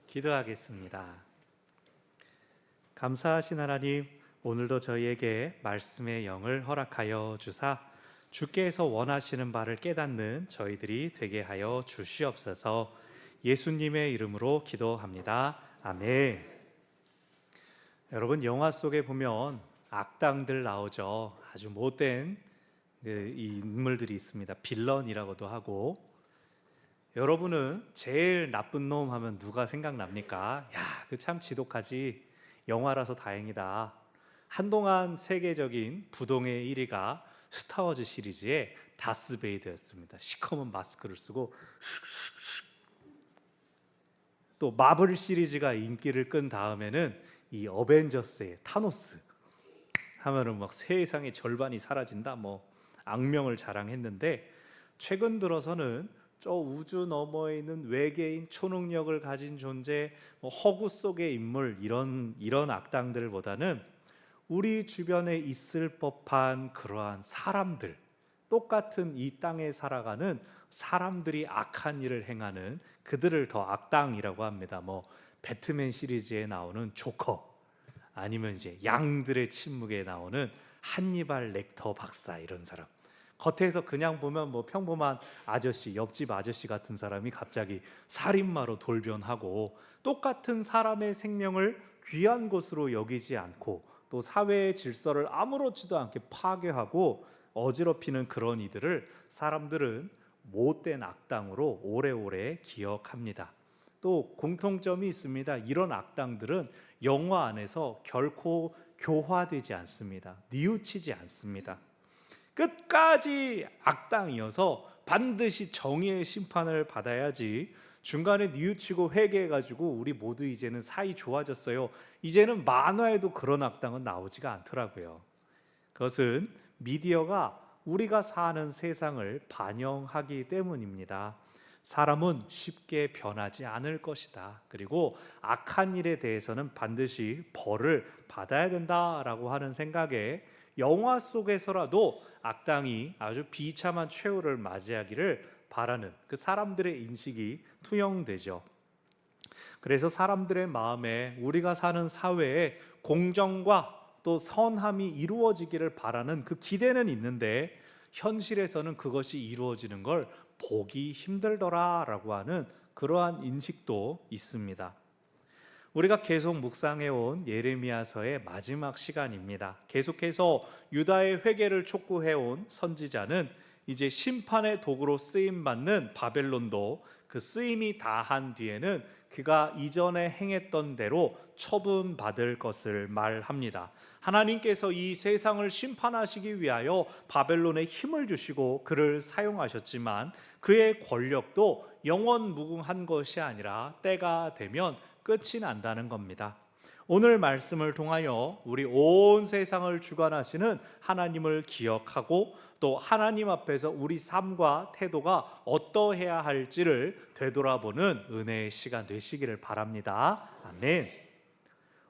기도하겠습니다. 감사하신 하나님, 오늘도 저희에게 말씀의 영을 허락하여 주사 주께서 원하시는 바를 깨닫는 저희들이 되게 하여 주시옵소서. 예수님의 이름으로 기도합니다. 아멘. 여러분, 영화 속에 보면 악당들 나오죠. 아주 못된 이 인물들이 있습니다. 빌런이라고도 하고. 여러분은 제일 나쁜 놈 하면 누가 생각납니까? 야, 그 참 지독하지. 영화라서 다행이다. 한동안 세계적인 부동의 1위가 스타워즈 시리즈의 다스베이더였습니다. 시커먼 마스크를 쓰고. 또 마블 시리즈가 인기를 끈 다음에는 이 어벤져스의 타노스 하면은 막 세상의 절반이 사라진다, 뭐 악명을 자랑했는데, 최근 들어서는 저 우주 너머에 있는 외계인 초능력을 가진 존재, 허구 속의 인물, 이런 악당들보다는 우리 주변에 있을 법한 그러한 사람들, 똑같은 이 땅에 살아가는 사람들이 악한 일을 행하는 그들을 더 악당이라고 합니다. 뭐 배트맨 시리즈에 나오는 조커, 아니면 이제 양들의 침묵에 나오는 한니발 렉터 박사, 이런 사람. 겉에서 그냥 보면 뭐 평범한 아저씨, 옆집 아저씨 같은 사람이 갑자기 살인마로 돌변하고, 똑같은 사람의 생명을 귀한 것으로 여기지 않고 또 사회의 질서를 아무렇지도 않게 파괴하고 어지럽히는 그런 이들을 사람들은 못된 악당으로 오래오래 기억합니다. 또 공통점이 있습니다. 이런 악당들은 영화 안에서 결코 교화되지 않습니다. 뉘우치지 않습니다. 끝까지 악당이어서 반드시 정의의 심판을 받아야지, 중간에 뉘우치고 회개해가지고 우리 모두 이제는 사이 좋아졌어요, 이제는 만화에도 그런 악당은 나오지가 않더라고요. 그것은 미디어가 우리가 사는 세상을 반영하기 때문입니다. 사람은 쉽게 변하지 않을 것이다. 그리고 악한 일에 대해서는 반드시 벌을 받아야 된다라고 하는 생각에 영화 속에서라도 악당이 아주 비참한 최후를 맞이하기를 바라는 그 사람들의 인식이 투영되죠. 그래서 사람들의 마음에 우리가 사는 사회에 공정과 또 선함이 이루어지기를 바라는 그 기대는 있는데, 현실에서는 그것이 이루어지는 걸 보기 힘들더라라고 하는 그러한 인식도 있습니다. 우리가 계속 묵상해온 예레미야서의 마지막 시간입니다. 계속해서 유다의 회개를 촉구해온 선지자는 이제 심판의 도구로 쓰임받는 바벨론도 그 쓰임이 다한 뒤에는 그가 이전에 행했던 대로 처분받을 것을 말합니다. 하나님께서 이 세상을 심판하시기 위하여 바벨론에 힘을 주시고 그를 사용하셨지만 그의 권력도 영원 무궁한 것이 아니라 때가 되면 끝이 난다는 겁니다. 오늘 말씀을 통하여 우리 온 세상을 주관하시는 하나님을 기억하고 또 하나님 앞에서 우리 삶과 태도가 어떠해야 할지를 되돌아보는 은혜의 시간 되시기를 바랍니다. 아멘.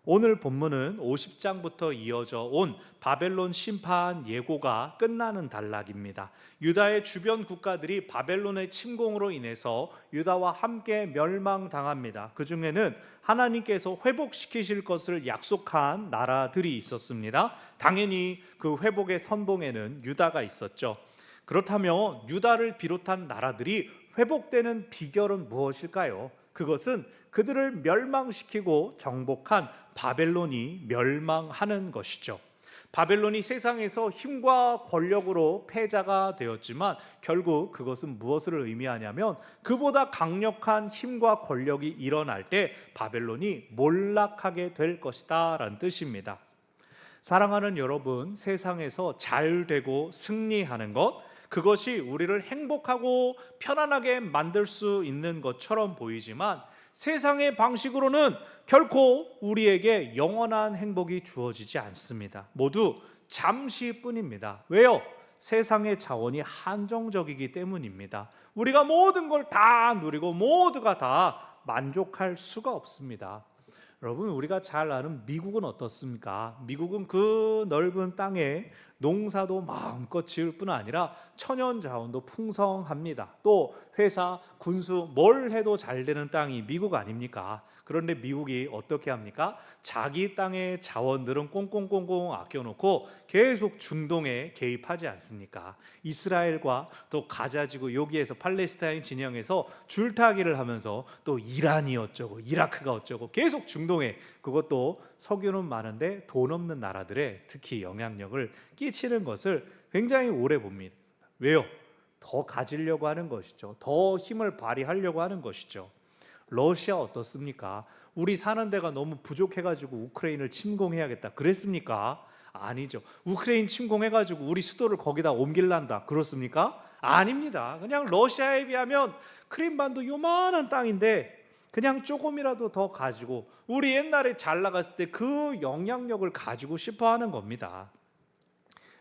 오늘 본문은 50장부터 이어져 온 바벨론 심판 예고가 끝나는 단락입니다. 유다의 주변 국가들이 바벨론의 침공으로 인해서 유다와 함께 멸망당합니다. 그 중에는 하나님께서 회복시키실 것을 약속한 나라들이 있었습니다. 당연히 그 회복의 선봉에는 유다가 있었죠. 그렇다면 유다를 비롯한 나라들이 회복되는 비결은 무엇일까요? 그것은 그들을 멸망시키고 정복한 바벨론이 멸망하는 것이죠. 바벨론이 세상에서 힘과 권력으로 패자가 되었지만 결국 그것은 무엇을 의미하냐면, 그보다 강력한 힘과 권력이 일어날 때 바벨론이 몰락하게 될 것이다 라는 뜻입니다. 사랑하는 여러분, 세상에서 잘 되고 승리하는 것, 그것이 우리를 행복하고 편안하게 만들 수 있는 것처럼 보이지만 세상의 방식으로는 결코 우리에게 영원한 행복이 주어지지 않습니다. 모두 잠시뿐입니다. 왜요? 세상의 자원이 한정적이기 때문입니다. 우리가 모든 걸 다 누리고 모두가 다 만족할 수가 없습니다. 여러분, 우리가 잘 아는 미국은 어떻습니까? 미국은 그 넓은 땅에 농사도 마음껏 지을 뿐 아니라 천연 자원도 풍성합니다. 또 회사, 군수 뭘 해도 잘 되는 땅이 미국 아닙니까? 그런데 미국이 어떻게 합니까? 자기 땅의 자원들은 꽁꽁꽁꽁 아껴놓고 계속 중동에 개입하지 않습니까? 이스라엘과 또 가자지구 여기에서 팔레스타인 진영에서 줄타기를 하면서 또 이란이 어쩌고 이라크가 어쩌고 계속 중동에, 그것도 석유는 많은데 돈 없는 나라들에 특히 영향력을 끼치는 것을 굉장히 오래 봅니다. 왜요? 더 가지려고 하는 것이죠. 더 힘을 발휘하려고 하는 것이죠. 러시아 어떻습니까? 우리 사는 데가 너무 부족해가지고 우크라이나를 침공해야겠다 그랬습니까? 아니죠. 우크라이나 침공해가지고 우리 수도를 거기다 옮길란다 그렇습니까? 아닙니다. 그냥 러시아에 비하면 크림반도 요만한 땅인데 그냥 조금이라도 더 가지고 우리 옛날에 잘 나갔을 때 그 영향력을 가지고 싶어 하는 겁니다.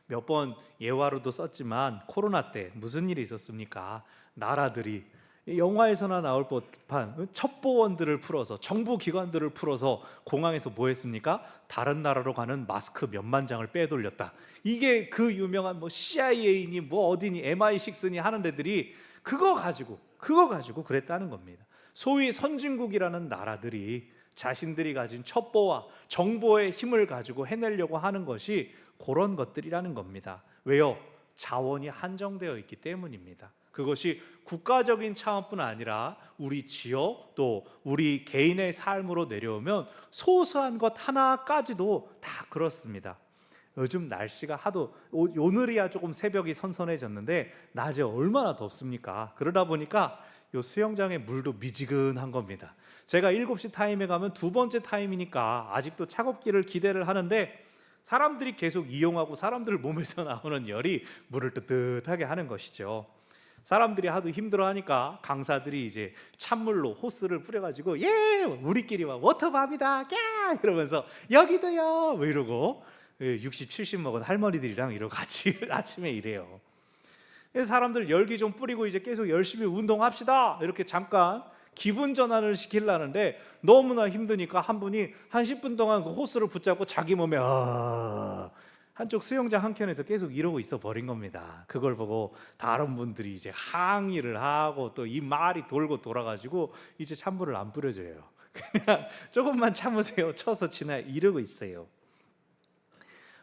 몇 번 예화로도 썼지만 코로나 때 무슨 일이 있었습니까? 나라들이 영화에서나 나올 법한 첩보원들을 풀어서, 정부 기관들을 풀어서 공항에서 뭐 했습니까? 다른 나라로 가는 마스크 몇만 장을 빼돌렸다. 이게 그 유명한 뭐 CIA니 뭐 어디니 MI6니 하는 데들이 그거 가지고 그랬다는 겁니다. 소위 선진국이라는 나라들이 자신들이 가진 첩보와 정보의 힘을 가지고 해내려고 하는 것이 그런 것들이라는 겁니다. 왜요? 자원이 한정되어 있기 때문입니다. 그것이 국가적인 차원뿐 아니라 우리 지역 또 우리 개인의 삶으로 내려오면 소소한 것 하나까지도 다 그렇습니다. 요즘 날씨가 하도 오늘이야 조금 새벽이 선선해졌는데 낮에 얼마나 덥습니까? 그러다 보니까 요 수영장의 물도 미지근한 겁니다. 제가 7시 타임에 가면 두 번째 타임이니까 아직도 차갑기를 기대를 하는데 사람들이 계속 이용하고 사람들 몸에서 나오는 열이 물을 뜨뜻하게 하는 것이죠. 사람들이 하도 힘들어하니까 강사들이 이제 찬물로 호스를 뿌려가지고 예 우리끼리 막 워터밥이다 이러면서 여기도요 뭐 이러고 60, 70 먹은 할머니들이랑 이러고 같이 아침에 일해요. 사람들 열기 좀 뿌리고 이제 계속 열심히 운동합시다 이렇게 잠깐 기분 전환을 시키려는데 너무나 힘드니까 한 분이 한 10분 동안 그 호스를 붙잡고 자기 몸에 한쪽 수영장 한켠에서 계속 이러고 있어 버린 겁니다. 그걸 보고 다른 분들이 이제 항의를 하고 또 이 말이 돌고 돌아가지고 이제 찬물을 안 뿌려줘요. 그냥 조금만 참으세요. 쳐서 지나 이러고 있어요.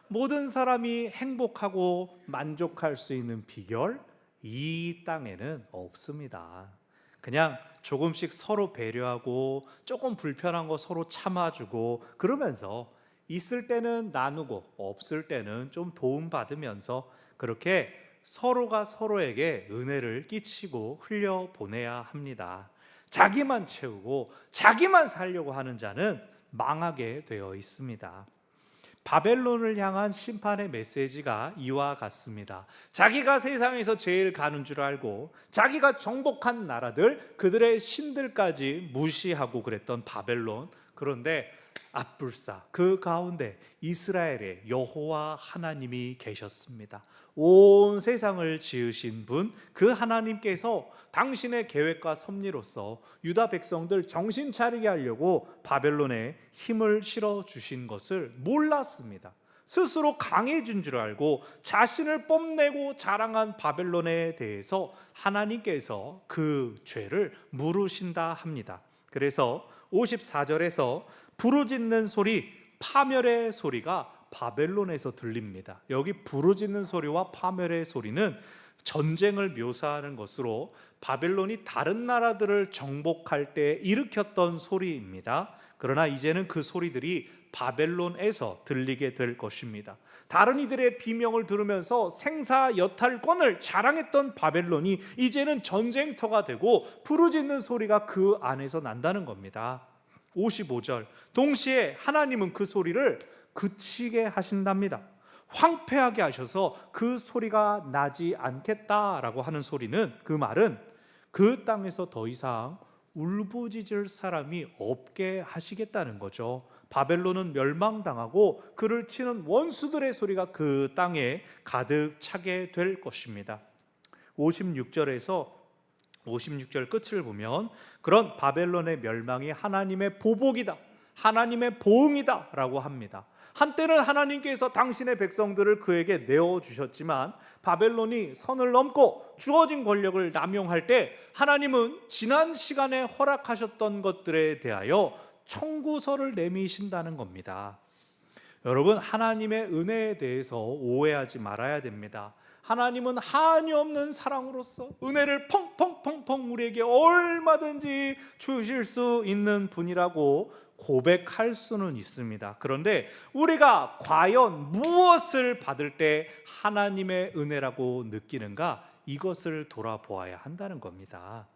모든 사람이 행복하고 만족할 수 있는 비결 이 땅에는 없습니다. 그냥 조금씩 서로 배려하고 조금 불편한 거 서로 참아주고 그러면서 있을 때는 나누고 없을 때는 좀 도움받으면서 그렇게 서로가 서로에게 은혜를 끼치고 흘려보내야 합니다. 자기만 채우고 자기만 살려고 하는 자는 망하게 되어 있습니다. 바벨론을 향한 심판의 메시지가 이와 같습니다. 자기가 세상에서 제일 가는 줄 알고 자기가 정복한 나라들, 그들의 신들까지 무시하고 그랬던 바벨론. 그런데 앞불사 그 가운데 이스라엘의 여호와 하나님이 계셨습니다. 온 세상을 지으신 분, 그 하나님께서 당신의 계획과 섭리로서 유다 백성들 정신 차리게 하려고 바벨론에 힘을 실어 주신 것을 몰랐습니다. 스스로 강해진 줄 알고 자신을 뽐내고 자랑한 바벨론에 대해서 하나님께서 그 죄를 물으신다 합니다. 그래서 54절에서 부르짖는 소리, 파멸의 소리가 바벨론에서 들립니다. 여기 부르짖는 소리와 파멸의 소리는 전쟁을 묘사하는 것으로 바벨론이 다른 나라들을 정복할 때 일으켰던 소리입니다. 그러나 이제는 그 소리들이 바벨론에서 들리게 될 것입니다. 다른 이들의 비명을 들으면서 생사여탈권을 자랑했던 바벨론이 이제는 전쟁터가 되고 부르짖는 소리가 그 안에서 난다는 겁니다. 55절, 동시에 하나님은 그 소리를 그치게 하신답니다. 황폐하게 하셔서 그 소리가 나지 않겠다라고 하는 소리는, 그 말은 그 땅에서 더 이상 울부짖을 사람이 없게 하시겠다는 거죠. 바벨론은 멸망당하고 그를 치는 원수들의 소리가 그 땅에 가득 차게 될 것입니다. 56절 끝을 보면 그런 바벨론의 멸망이 하나님의 보복이다, 하나님의 보응이다라고 합니다. 한때는 하나님께서 당신의 백성들을 그에게 내어주셨지만 바벨론이 선을 넘고 주어진 권력을 남용할 때 하나님은 지난 시간에 허락하셨던 것들에 대하여 청구서를 내미신다는 겁니다. 여러분, 하나님의 은혜에 대해서 오해하지 말아야 됩니다. 하나님은 한이 없는 사랑으로서 은혜를 펑펑펑펑 우리에게 얼마든지 주실 수 있는 분이라고 고백할 수는 있습니다. 그런데 우리가 과연 무엇을 받을 때 하나님의 은혜라고 느끼는가, 이것을 돌아보아야 한다는 겁니다.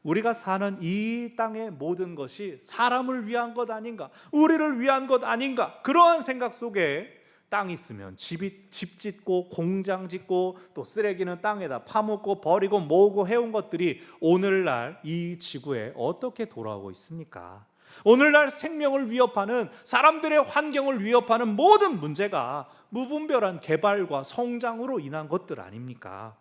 우리가 사는 이 땅의 모든 것이 사람을 위한 것 아닌가, 우리를 위한 것 아닌가, 그러한 생각 속에 땅 있으면 집 짓고 공장 짓고 또 쓰레기는 땅에다 파묻고 버리고 모으고 해온 것들이 오늘날 이 지구에 어떻게 돌아오고 있습니까? 오늘날 생명을 위협하는, 사람들의 환경을 위협하는 모든 문제가 무분별한 개발과 성장으로 인한 것들 아닙니까?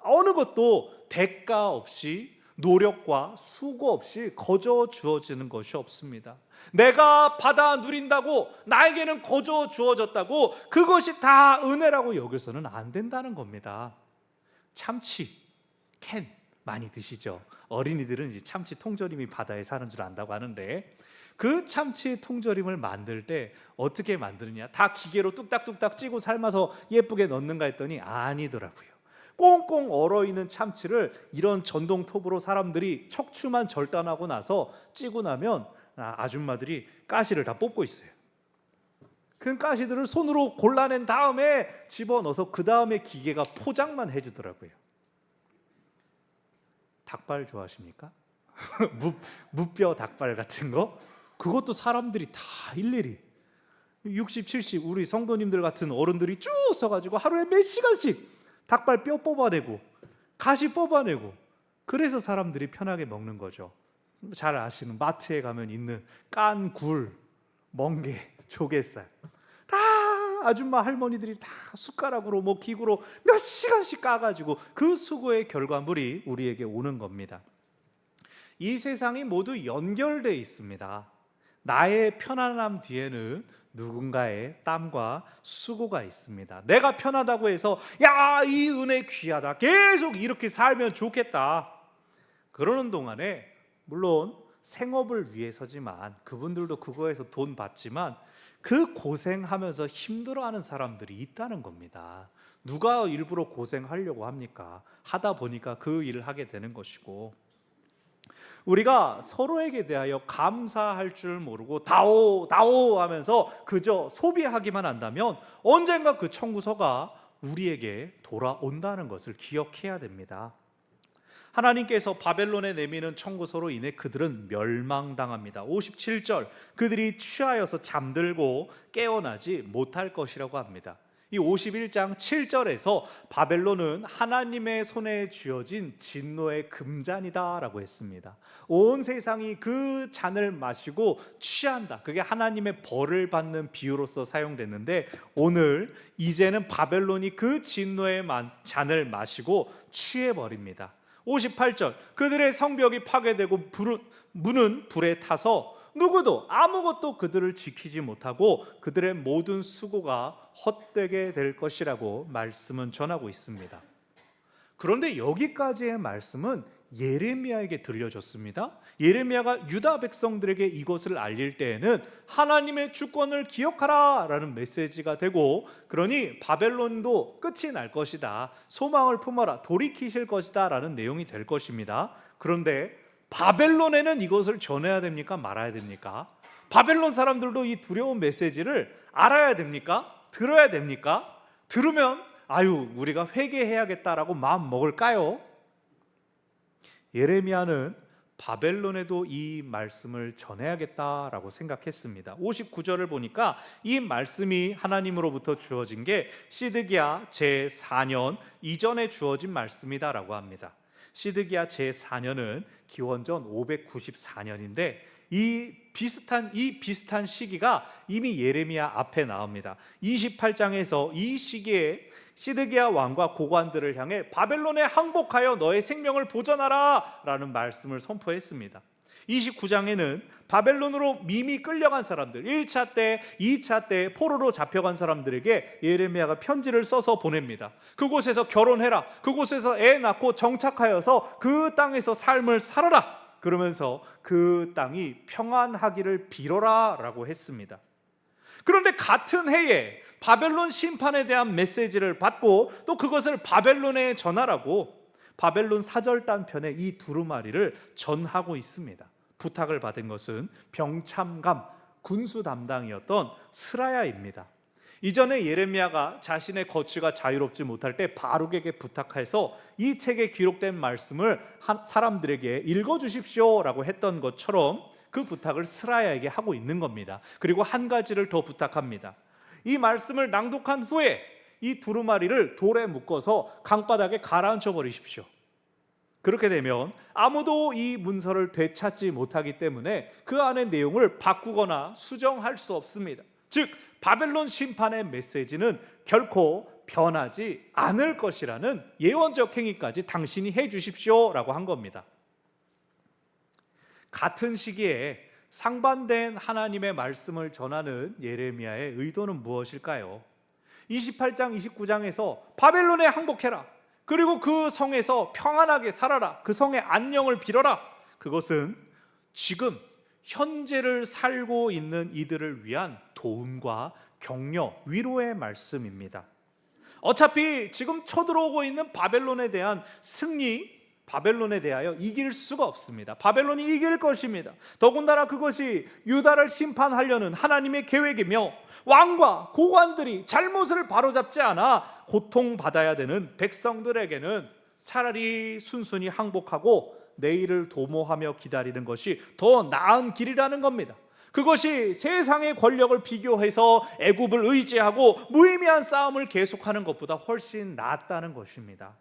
어느 것도 대가 없이, 노력과 수고 없이 거저 주어지는 것이 없습니다. 내가 받아 누린다고, 나에게는 거저 주어졌다고 그것이 다 은혜라고 여겨서는 안 된다는 겁니다. 참치, 캔 많이 드시죠? 어린이들은 이제 참치 통조림이 바다에 사는 줄 안다고 하는데, 그 참치 통조림을 만들 때 어떻게 만드느냐, 다 기계로 뚝딱뚝딱 찌고 삶아서 예쁘게 넣는가 했더니 아니더라고요. 꽁꽁 얼어있는 참치를 이런 전동톱으로 사람들이 척추만 절단하고 나서 찌고 나면 아줌마들이 가시를 다 뽑고 있어요. 그 가시들을 손으로 골라낸 다음에 집어넣어서 그 다음에 기계가 포장만 해주더라고요. 닭발 좋아하십니까? 무뼈 닭발 같은 거? 그것도 사람들이 다 일일이 60, 70 우리 성도님들 같은 어른들이 쭉 서가지고 하루에 몇 시간씩 닭발 뼈 뽑아내고 가시 뽑아내고, 그래서 사람들이 편하게 먹는 거죠. 잘 아시는 마트에 가면 있는 깐 굴, 멍게, 조갯살, 다 아줌마 할머니들이 다 숟가락으로 뭐 기구로 몇 시간씩 까가지고 그 수고의 결과물이 우리에게 오는 겁니다. 이 세상이 모두 연결되어 있습니다. 나의 편안함 뒤에는 누군가의 땀과 수고가 있습니다. 내가 편하다고 해서 야, 이 은혜 귀하다, 계속 이렇게 살면 좋겠다, 그러는 동안에 물론 생업을 위해서지만 그분들도 그거에서 돈 받지만 그 고생하면서 힘들어하는 사람들이 있다는 겁니다. 누가 일부러 고생하려고 합니까? 하다 보니까 그 일을 하게 되는 것이고, 우리가 서로에게 대하여 감사할 줄 모르고 다오 다오 하면서 그저 소비하기만 한다면 언젠가 그 청구서가 우리에게 돌아온다는 것을 기억해야 됩니다. 하나님께서 바벨론에 내미는 청구서로 인해 그들은 멸망당합니다. 57절, 그들이 취하여서 잠들고 깨어나지 못할 것이라고 합니다. 이 51장 7절에서 바벨론은 하나님의 손에 쥐어진 진노의 금잔이다 라고 했습니다. 온 세상이 그 잔을 마시고 취한다, 그게 하나님의 벌을 받는 비유로서 사용됐는데, 오늘 이제는 바벨론이 그 진노의 잔을 마시고 취해버립니다. 58절, 그들의 성벽이 파괴되고 문은 불에 타서 누구도 아무것도 그들을 지키지 못하고 그들의 모든 수고가 헛되게 될 것이라고 말씀은 전하고 있습니다. 그런데 여기까지의 말씀은 예레미야에게 들려졌습니다. 예레미야가 유다 백성들에게 이것을 알릴 때에는 하나님의 주권을 기억하라 라는 메시지가 되고, 그러니 바벨론도 끝이 날 것이다, 소망을 품어라, 돌이키실 것이다 라는 내용이 될 것입니다. 그런데 바벨론에는 이것을 전해야 됩니까? 말아야 됩니까? 바벨론 사람들도 이 두려운 메시지를 알아야 됩니까? 들어야 됩니까? 들으면 아유, 우리가 회개해야겠다라고 마음 먹을까요? 예레미야는 바벨론에도 이 말씀을 전해야겠다라고 생각했습니다. 59절을 보니까 이 말씀이 하나님으로부터 주어진 게 시드기야 제4년 이전에 주어진 말씀이다라고 합니다. 시드기야 제4년은 기원전 594년인데 이 비슷한 시기가 이미 예레미야 앞에 나옵니다. 28장에서 이 시기에 시드기야 왕과 고관들을 향해 바벨론에 항복하여 너의 생명을 보전하라 라는 말씀을 선포했습니다. 29장에는 바벨론으로 이미 끌려간 사람들, 1차 때, 2차 때 포로로 잡혀간 사람들에게 예레미야가 편지를 써서 보냅니다. 그곳에서 결혼해라, 그곳에서 애 낳고 정착하여서 그 땅에서 삶을 살아라, 그러면서 그 땅이 평안하기를 빌어라 라고 했습니다. 그런데 같은 해에 바벨론 심판에 대한 메시지를 받고 또 그것을 바벨론에 전하라고 바벨론 사절단편의 이 두루마리를 전하고 있습니다. 부탁을 받은 것은 병참감 군수 담당이었던 스라야입니다. 이전에 예레미야가 자신의 거취가 자유롭지 못할 때 바룩에게 부탁해서 이 책에 기록된 말씀을 사람들에게 읽어주십시오라고 했던 것처럼 그 부탁을 스라야에게 하고 있는 겁니다. 그리고 한 가지를 더 부탁합니다. 이 말씀을 낭독한 후에 이 두루마리를 돌에 묶어서 강바닥에 가라앉혀 버리십시오. 그렇게 되면 아무도 이 문서를 되찾지 못하기 때문에 그 안의 내용을 바꾸거나 수정할 수 없습니다. 즉 바벨론 심판의 메시지는 결코 변하지 않을 것이라는 예언적 행위까지 당신이 해주십시오라고 한 겁니다. 같은 시기에 상반된 하나님의 말씀을 전하는 예레미야의 의도는 무엇일까요? 28장 29장에서 바벨론에 항복해라, 그리고 그 성에서 평안하게 살아라, 그 성의 안녕을 빌어라, 그것은 지금 현재를 살고 있는 이들을 위한 도움과 격려, 위로의 말씀입니다. 어차피 지금 쳐들어오고 있는 바벨론에 대한 승리, 바벨론에 대하여 이길 수가 없습니다. 바벨론이 이길 것입니다. 더군다나 그것이 유다를 심판하려는 하나님의 계획이며 왕과 고관들이 잘못을 바로잡지 않아 고통받아야 되는 백성들에게는 차라리 순순히 항복하고 내일을 도모하며 기다리는 것이 더 나은 길이라는 겁니다. 그것이 세상의 권력을 비교해서 애굽을 의지하고 무의미한 싸움을 계속하는 것보다 훨씬 낫다는 것입니다.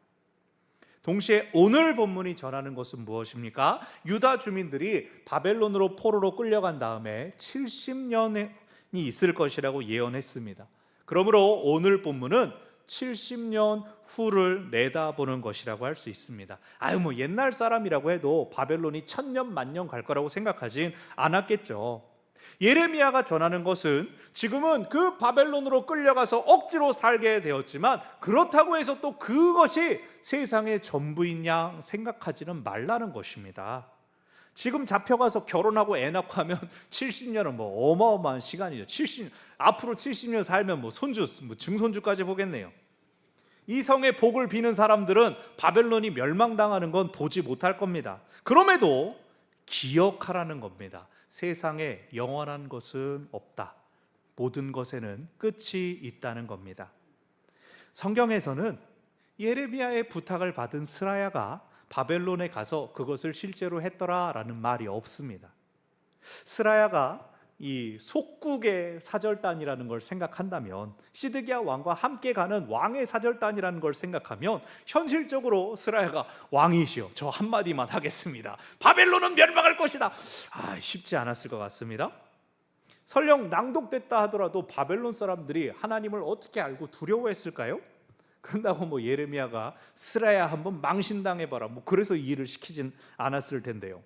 동시에 오늘 본문이 전하는 것은 무엇입니까? 유다 주민들이 바벨론으로 포로로 끌려간 다음에 70년이 있을 것이라고 예언했습니다. 그러므로 오늘 본문은 70년 후를 내다보는 것이라고 할 수 있습니다. 뭐 옛날 사람이라고 해도 바벨론이 1000년 만년 갈 거라고 생각하진 않았겠죠. 예레미야가 전하는 것은 지금은 그 바벨론으로 끌려가서 억지로 살게 되었지만 그렇다고 해서 또 그것이 세상의 전부인 양 생각하지는 말라는 것입니다. 지금 잡혀가서 결혼하고 애 낳고 하면 70년은 어마어마한 시간이죠. 앞으로 70년 살면 손주, 증손주까지 보겠네요. 이 성의 복을 비는 사람들은 바벨론이 멸망당하는 건 보지 못할 겁니다. 그럼에도 기억하라는 겁니다. 세상에 영원한 것은 없다. 모든 것에는 끝이 있다는 겁니다. 성경에서는 예레미야의 부탁을 받은 스라야가 바벨론에 가서 그것을 실제로 했더라라는 말이 없습니다. 스라야가 이 속국의 사절단이라는 걸 생각한다면, 시드기야 왕과 함께 가는 왕의 사절단이라는 걸 생각하면 현실적으로 스라야가 왕이시여 저 한마디만 하겠습니다, 바벨론은 멸망할 것이다, 쉽지 않았을 것 같습니다. 설령 낭독됐다 하더라도 바벨론 사람들이 하나님을 어떻게 알고 두려워했을까요? 그런다고 예레미야가 스라야 한번 망신당해봐라 그래서 이 일을 시키진 않았을 텐데요.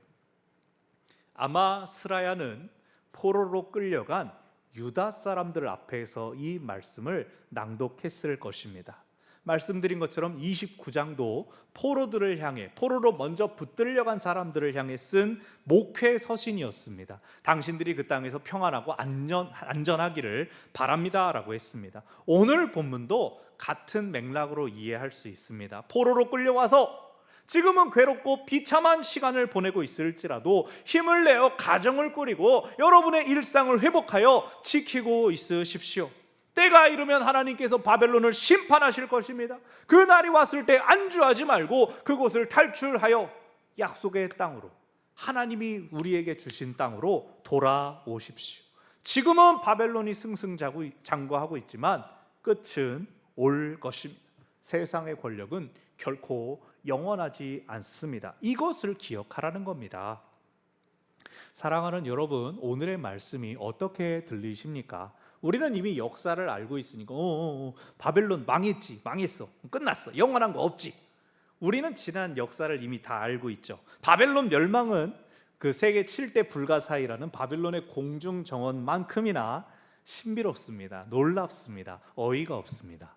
아마 스라야는 포로로 끌려간 유다 사람들 앞에서 이 말씀을 낭독했을 것입니다. 말씀드린 것처럼 29장도 포로들을 향해, 포로로 먼저 붙들려간 사람들을 향해 쓴 목회 서신이었습니다. 당신들이 그 땅에서 평안하고 안전하기를 바랍니다라고 했습니다. 오늘 본문도 같은 맥락으로 이해할 수 있습니다. 포로로 끌려와서 지금은 괴롭고 비참한 시간을 보내고 있을지라도 힘을 내어 가정을 꾸리고 여러분의 일상을 회복하여 지키고 있으십시오. 때가 이르면 하나님께서 바벨론을 심판하실 것입니다. 그 날이 왔을 때 안주하지 말고 그곳을 탈출하여 약속의 땅으로, 하나님이 우리에게 주신 땅으로 돌아오십시오. 지금은 바벨론이 승승장구하고 있지만 끝은 올 것입니다. 세상의 권력은 결코 영원하지 않습니다. 이것을 기억하라는 겁니다. 사랑하는 여러분, 오늘의 말씀이 어떻게 들리십니까? 우리는 이미 역사를 알고 있으니까 바벨론 망했어, 끝났어, 영원한 거 없지. 우리는 지난 역사를 이미 다 알고 있죠. 바벨론 멸망은 그 세계 7대 불가사의라는 바벨론의 공중 정원만큼이나 신비롭습니다. 놀랍습니다. 어이가 없습니다.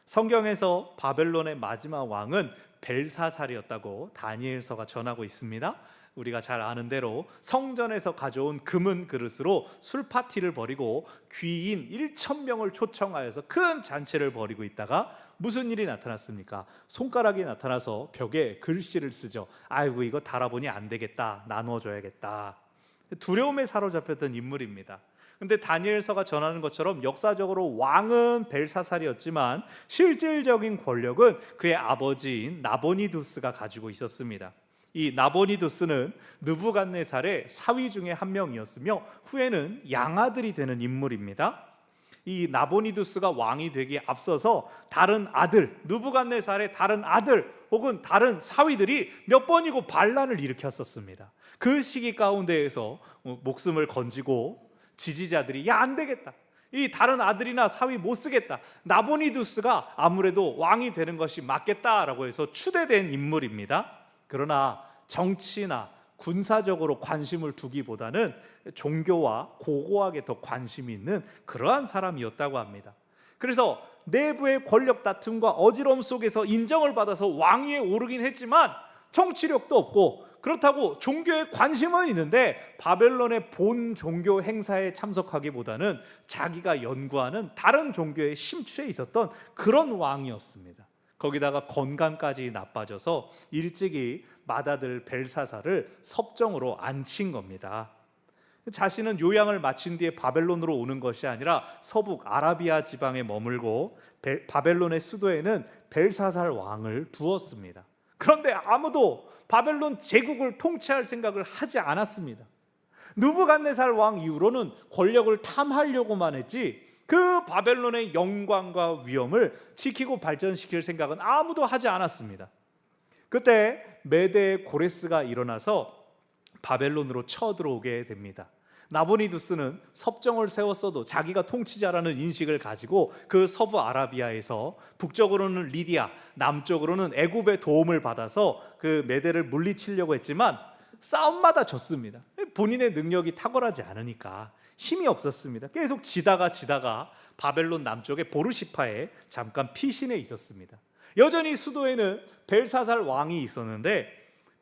성경에서 바벨론의 마지막 왕은 벨사살이었다고 다니엘서가 전하고 있습니다. 우리가 잘 아는 대로 성전에서 가져온 금은 그릇으로 술 파티를 벌이고 귀인 1,000명을 초청하여서 큰 잔치를 벌이고 있다가 무슨 일이 나타났습니까? 손가락이 나타나서 벽에 글씨를 쓰죠. 아이고, 이거 달아보니 안 되겠다, 나눠줘야겠다. 두려움에 사로잡혔던 인물입니다. 근데 다니엘서가 전하는 것처럼 역사적으로 왕은 벨사살이었지만 실질적인 권력은 그의 아버지인 나보니두스가 가지고 있었습니다. 이 나보니두스는 느부갓네살의 사위 중에 한 명이었으며 후에는 양아들이 되는 인물입니다. 이 나보니두스가 왕이 되기에 앞서서 다른 아들, 느부갓네살의 다른 아들 혹은 다른 사위들이 몇 번이고 반란을 일으켰었습니다. 그 시기 가운데에서 목숨을 건지고 지지자들이 야, 안 되겠다, 이 다른 아들이나 사위 못 쓰겠다, 나보니두스가 아무래도 왕이 되는 것이 맞겠다라고 해서 추대된 인물입니다. 그러나 정치나 군사적으로 관심을 두기보다는 종교와 고고하게 더 관심이 있는 그러한 사람이었다고 합니다. 그래서 내부의 권력 다툼과 어지러움 속에서 인정을 받아서 왕위에 오르긴 했지만 정치력도 없고, 그렇다고 종교에 관심은 있는데 바벨론의 본 종교 행사에 참석하기보다는 자기가 연구하는 다른 종교에 심취해 있었던 그런 왕이었습니다. 거기다가 건강까지 나빠져서 일찍이 맏아들 벨사살을 섭정으로 앉힌 겁니다. 자신은 요양을 마친 뒤에 바벨론으로 오는 것이 아니라 서북 아라비아 지방에 머물고 바벨론의 수도에는 벨사살 왕을 두었습니다. 그런데 아무도 바벨론 제국을 통치할 생각을 하지 않았습니다. 느부갓네살 왕 이후로는 권력을 탐하려고만 했지 그 바벨론의 영광과 위엄을 지키고 발전시킬 생각은 아무도 하지 않았습니다. 그때 메대 고레스가 일어나서 바벨론으로 쳐들어오게 됩니다. 나보니두스는 섭정을 세웠어도 자기가 통치자라는 인식을 가지고 그 서부 아라비아에서 북쪽으로는 리디아, 남쪽으로는 애굽의 도움을 받아서 그 메대를 물리치려고 했지만 싸움마다 졌습니다. 본인의 능력이 탁월하지 않으니까 힘이 없었습니다. 계속 지다가 바벨론 남쪽의 보르시파에 잠깐 피신해 있었습니다. 여전히 수도에는 벨사살 왕이 있었는데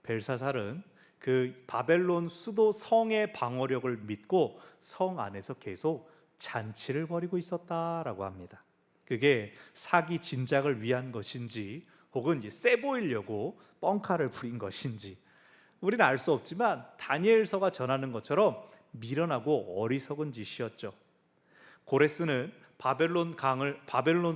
벨사살은 그 바벨론 수도 성의 방어력을 믿고 성 안에서 계속 잔치를 벌이고 있었다라고 합니다. 그게 사기 진작을 위한 것인지 혹은 이제 세 보이려고 뻥카를 부린 것인지 우리는 알 수 없지만 다니엘서가 전하는 것처럼 미련하고 어리석은 짓이었죠. 고레스는 바벨론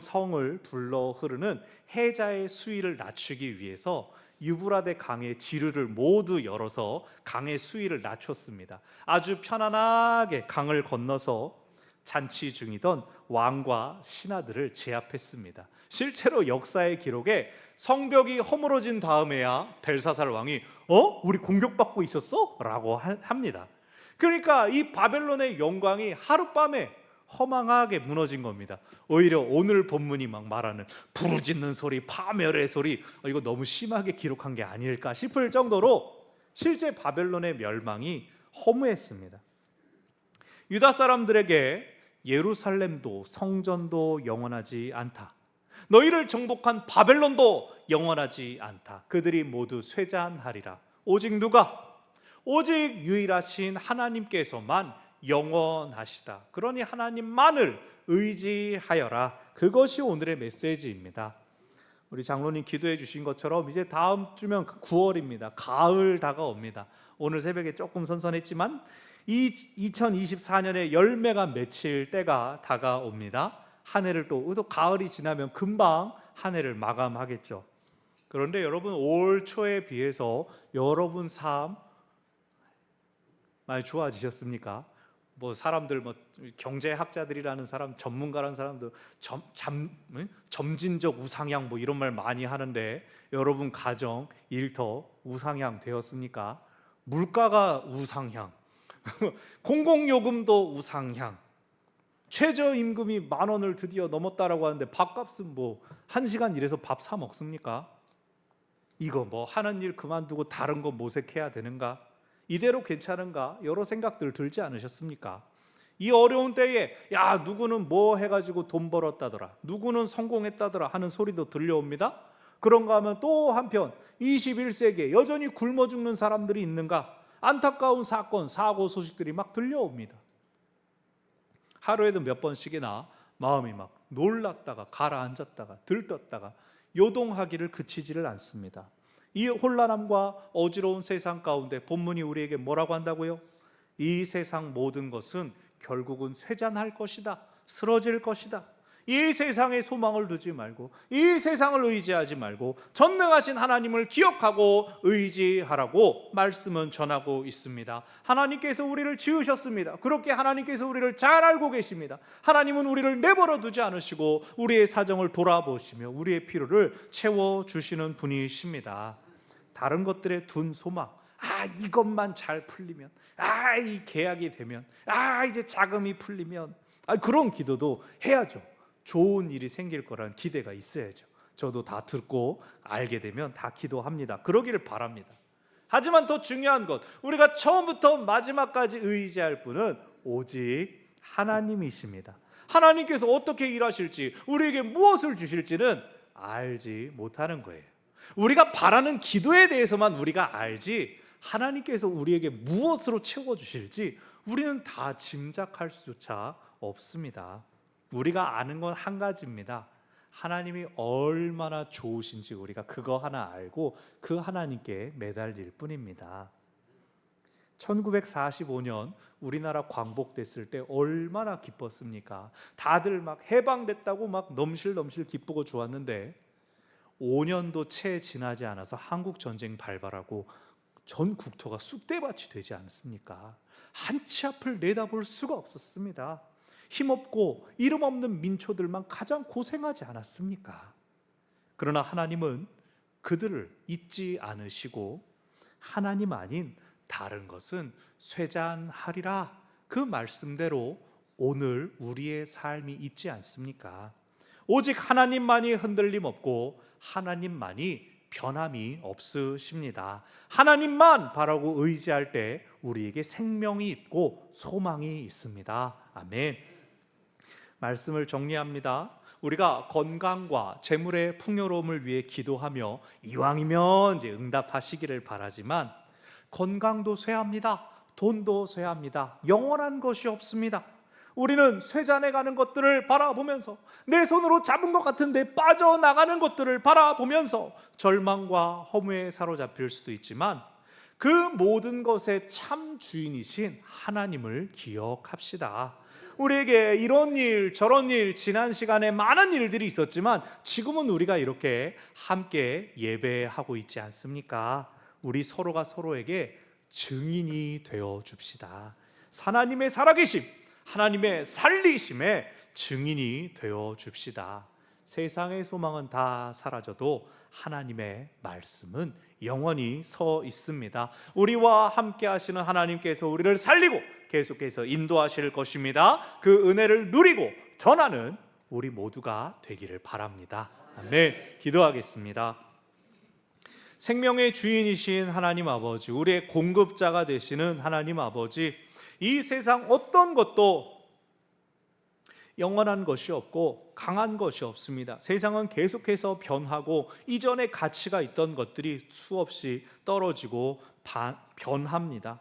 성을 둘러 흐르는 해자의 수위를 낮추기 위해서 유브라데 강의 지류를 모두 열어서 강의 수위를 낮췄습니다. 아주 편안하게 강을 건너서 잔치 중이던 왕과 신하들을 제압했습니다. 실제로 역사의 기록에 성벽이 허물어진 다음에야 벨사살 왕이 우리 공격받고 있었어? 라고 합니다. 그러니까 이 바벨론의 영광이 하룻밤에 허망하게 무너진 겁니다. 오히려 오늘 본문이 막 말하는 부르짖는 소리, 파멸의 소리, 이거 너무 심하게 기록한 게 아닐까 싶을 정도로 실제 바벨론의 멸망이 허무했습니다. 유다 사람들에게 예루살렘도 성전도 영원하지 않다, 너희를 정복한 바벨론도 영원하지 않다, 그들이 모두 쇠잔하리라. 오직 누가? 오직 유일하신 하나님께서만 영원하시다. 그러니 하나님만을 의지하여라. 그것이 오늘의 메시지입니다. 우리 장로님 기도해 주신 것처럼 이제 다음 주면 9월입니다. 가을 다가옵니다. 오늘 새벽에 조금 선선했지만 이 2024년의 열매가 맺힐 때가 다가옵니다. 한 해를 또 가을이 지나면 금방 한 해를 마감하겠죠. 그런데 여러분, 올 초에 비해서 여러분 삶 많이 좋아지셨습니까? 사람들 경제학자들이라는 사람, 전문가라는 사람들 점진적 우상향 이런 말 많이 하는데 여러분 가정, 일터 우상향 되었습니까? 물가가 우상향, 공공요금도 우상향, 최저임금이 10,000원을 드디어 넘었다라고 하는데 밥값은 1시간 일해서 밥 사 먹습니까? 이거 하는 일 그만두고 다른 거 모색해야 되는가? 이대로 괜찮은가 여러 생각들 들지 않으셨습니까? 이 어려운 때에 야 누구는 뭐 해가지고 돈 벌었다더라, 누구는 성공했다더라 하는 소리도 들려옵니다. 그런가 하면 또 한편 21세기에 여전히 굶어 죽는 사람들이 있는가, 안타까운 사건, 사고 소식들이 막 들려옵니다. 하루에도 몇 번씩이나 마음이 막 놀랐다가 가라앉았다가 들떴다가 요동하기를 그치지를 않습니다. 이 혼란함과 어지러운 세상 가운데 본문이 우리에게 뭐라고 한다고요? 이 세상 모든 것은 결국은 쇠잔할 것이다, 쓰러질 것이다. 이 세상에 소망을 두지 말고, 이 세상을 의지하지 말고 전능하신 하나님을 기억하고 의지하라고 말씀은 전하고 있습니다. 하나님께서 우리를 지으셨습니다. 그렇게 하나님께서 우리를 잘 알고 계십니다. 하나님은 우리를 내버려 두지 않으시고 우리의 사정을 돌아보시며 우리의 필요를 채워주시는 분이십니다. 다른 것들에 둔 소망, 이것만 잘 풀리면, 이 계약이 되면, 이제 자금이 풀리면, 그런 기도도 해야죠. 좋은 일이 생길 거란 기대가 있어야죠. 저도 다 듣고 알게 되면 다 기도합니다. 그러기를 바랍니다. 하지만 더 중요한 것, 우리가 처음부터 마지막까지 의지할 분은 오직 하나님이십니다. 하나님께서 어떻게 일하실지, 우리에게 무엇을 주실지는 알지 못하는 거예요. 우리가 바라는 기도에 대해서만 우리가 알지, 하나님께서 우리에게 무엇으로 채워주실지 우리는 다 짐작할 수조차 없습니다. 우리가 아는 건 한 가지입니다. 하나님이 얼마나 좋으신지 우리가 그거 하나 알고 그 하나님께 매달릴 뿐입니다. 1945년 우리나라 광복됐을 때 얼마나 기뻤습니까? 다들 막 해방됐다고 막 넘실넘실 기쁘고 좋았는데 5년도 채 지나지 않아서 한국 전쟁 발발하고 전 국토가 쑥대밭이 되지 않습니까? 한 치 앞을 내다볼 수가 없었습니다. 힘없고 이름 없는 민초들만 가장 고생하지 않았습니까? 그러나 하나님은 그들을 잊지 않으시고 하나님 아닌 다른 것은 쇠잔하리라, 그 말씀대로 오늘 우리의 삶이 있지 않습니까? 오직 하나님만이 흔들림 없고 하나님만이 변함이 없으십니다. 하나님만 바라고 의지할 때 우리에게 생명이 있고 소망이 있습니다. 아멘. 말씀을 정리합니다. 우리가 건강과 재물의 풍요로움을 위해 기도하며 이왕이면 이제 응답하시기를 바라지만 건강도 쇠합니다. 돈도 쇠합니다. 영원한 것이 없습니다. 우리는 쇠잔해가는 것들을 바라보면서, 내 손으로 잡은 것 같은데 빠져나가는 것들을 바라보면서 절망과 허무에 사로잡힐 수도 있지만 그 모든 것의 참 주인이신 하나님을 기억합시다. 우리에게 이런 일 저런 일, 지난 시간에 많은 일들이 있었지만 지금은 우리가 이렇게 함께 예배하고 있지 않습니까? 우리 서로가 서로에게 증인이 되어 줍시다. 하나님의 살아계심, 하나님의 살리심에 증인이 되어 줍시다. 세상의 소망은 다 사라져도 하나님의 말씀은 영원히 서 있습니다. 우리와 함께 하시는 하나님께서 우리를 살리고 계속해서 인도하실 것입니다. 그 은혜를 누리고 전하는 우리 모두가 되기를 바랍니다. 아멘. 기도하겠습니다. 생명의 주인이신 하나님 아버지, 우리의 공급자가 되시는 하나님 아버지, 이 세상 어떤 것도 영원한 것이 없고 강한 것이 없습니다. 세상은 계속해서 변하고 이전에 가치가 있던 것들이 수없이 떨어지고 변합니다.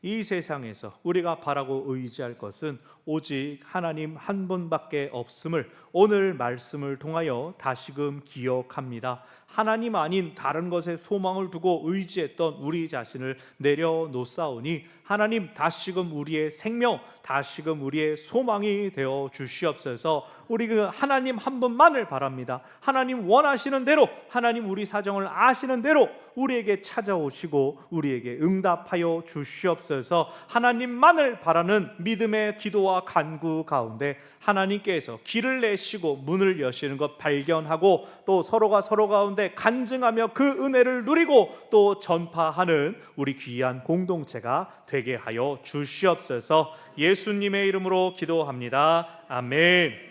이 세상에서 우리가 바라고 의지할 것은 오직 하나님 한 분밖에 없음을 오늘 말씀을 통하여 다시금 기억합니다. 하나님 아닌 다른 것에 소망을 두고 의지했던 우리 자신을 내려놓사오니 하나님 다시금 우리의 생명, 다시금 우리의 소망이 되어 주시옵소서. 우리가 하나님 한 분만을 바랍니다. 하나님 원하시는 대로, 하나님 우리 사정을 아시는 대로 우리에게 찾아오시고 우리에게 응답하여 주시옵소서. 하나님만을 바라는 믿음의 기도와 간구 가운데 하나님께서 길을 내시고 문을 여시는 것 발견하고 또 서로가 서로 가운데 간증하며 그 은혜를 누리고 또 전파하는 우리 귀한 공동체가 되게 하여 주시옵소서. 예수님의 이름으로 기도합니다. 아멘.